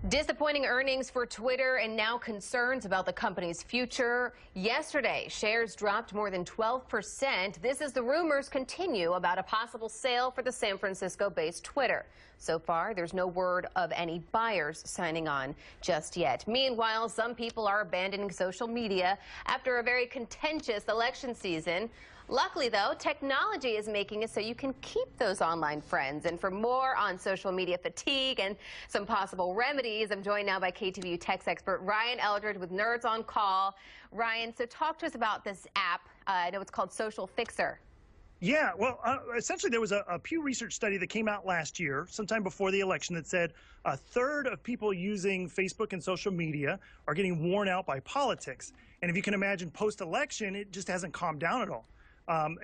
Disappointing earnings for Twitter and now concerns about the company's future. Yesterday, shares dropped more than 12%. This as the rumors continue about a possible sale for the San Francisco-based Twitter. So far, there's no word of any buyers signing on just yet. Meanwhile, some people are abandoning social media after a very contentious election season. Luckily, though, technology is making it so you can keep those online friends. And for more on social media fatigue and some possible remedies, I'm joined now by KTVU tech expert Ryan Eldred with Nerds on Call. Ryan, so talk to us about this app. I know it's called Social Fixer. Yeah, well, essentially there was a Pew Research study that came out last year, sometime before the election, that said a third of people using Facebook and social media are getting worn out by politics. And if you can imagine post-election, it just hasn't calmed down at all.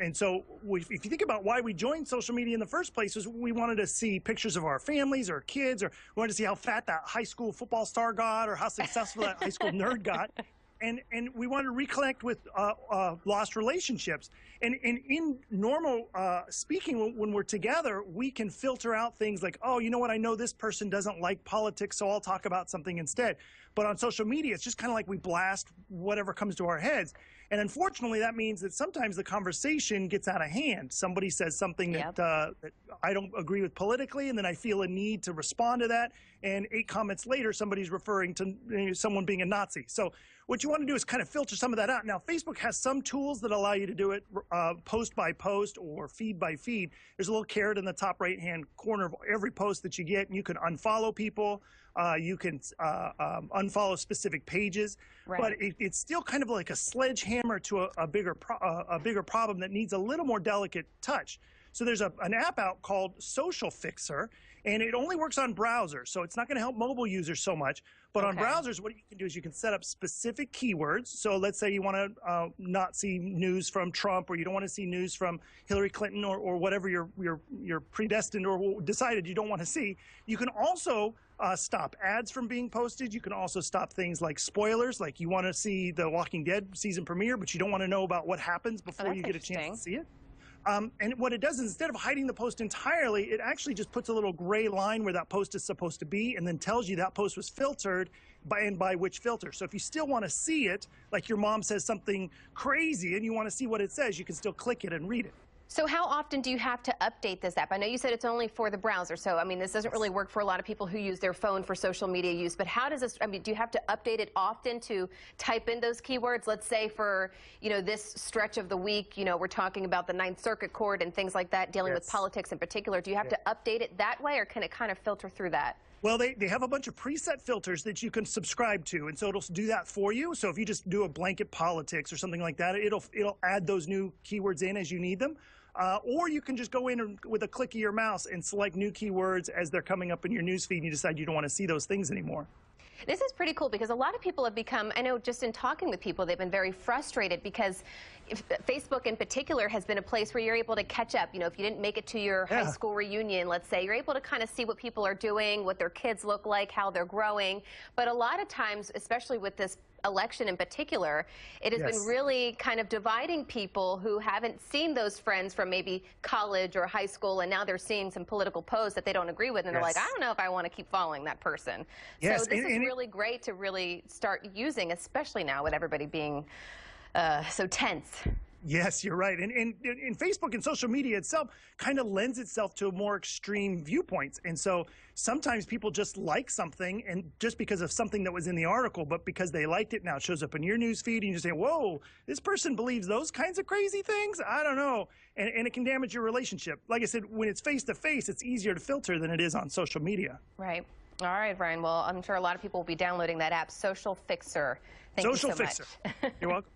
And so if you think about why we joined social media in the first place, is we wanted to see pictures of our families or kids, or we wanted to see how fat that high school football star got or how successful that high school nerd got. And we wanted to reconnect with lost relationships. And in normal speaking, when we're together, we can filter out things like, oh, you know what, I know this person doesn't like politics, so I'll talk about something instead. But on social media, it's just kind of like we blast whatever comes to our heads. And unfortunately, that means that sometimes the conversation gets out of hand. Somebody says something that I don't agree with politically, and then I feel a need to respond to that. And 8 comments later, somebody's referring to someone being a Nazi. So what you want to do is kind of filter some of that out. Now, Facebook has some tools that allow you to do it post by post or feed by feed. There's a little caret in the top right-hand corner of every post that you get, and you can unfollow people. You can unfollow specific pages, right. But it's still kind of like a sledgehammer to a bigger problem that needs a little more delicate touch. So there's an app out called Social Fixer, and it only works on browsers, so it's not going to help mobile users so much. But on browsers, what you can do is you can set up specific keywords. So let's say you want to not see news from Trump, or you don't want to see news from Hillary Clinton, or whatever you're predestined or decided you don't want to see. You can also stop ads from being posted. You can also stop things like spoilers, like you want to see the Walking Dead season premiere, but you don't want to know about what happens before you get a chance to see it. And what it does is, instead of hiding the post entirely, it actually just puts a little gray line where that post is supposed to be, and then tells you that post was filtered by which filter. So if you still want to see it, like your mom says something crazy and you want to see what it says, you can still click it and read it. So how often do you have to update this app? I know you said it's only for the browser, so I mean, this doesn't really work for a lot of people who use their phone for social media use, but how does this, I mean, do you have to update it often to type in those keywords? Let's say for, you know, this stretch of the week, you know, we're talking about the Ninth Circuit Court and things like that, dealing with politics in particular. Do you have to update it that way, or can it kind of filter through that? Well, they have a bunch of preset filters that you can subscribe to, and so it'll do that for you. So if you just do a blanket politics or something like that, it'll add those new keywords in as you need them. Or you can just go in and, with a click of your mouse, and select new keywords as they're coming up in your newsfeed, and you decide you don't want to see those things anymore. This is pretty cool because a lot of people have become, I know just in talking with people, they've been very frustrated because Facebook in particular has been a place where you're able to catch up. You know, if you didn't make it to your high school reunion, let's say, you're able to kind of see what people are doing, what their kids look like, how they're growing. But a lot of times, especially with this election in particular, it has been really kind of dividing people who haven't seen those friends from maybe college or high school, and now they're seeing some political posts that they don't agree with, and they're like, I don't know if I want to keep following that person. So this is really great to really start using, especially now with everybody being so tense. Yes, you're right. And Facebook and social media itself kind of lends itself to more extreme viewpoints. And so sometimes people just like something, and just because of something that was in the article, but because they liked it, now it shows up in your news feed, and you just say, whoa, this person believes those kinds of crazy things? I don't know. And it can damage your relationship. Like I said, when it's face-to-face, it's easier to filter than it is on social media. Right. All right, Brian. Well, I'm sure a lot of people will be downloading that app, Social Fixer. Thank you so much. Social Fixer. You're welcome.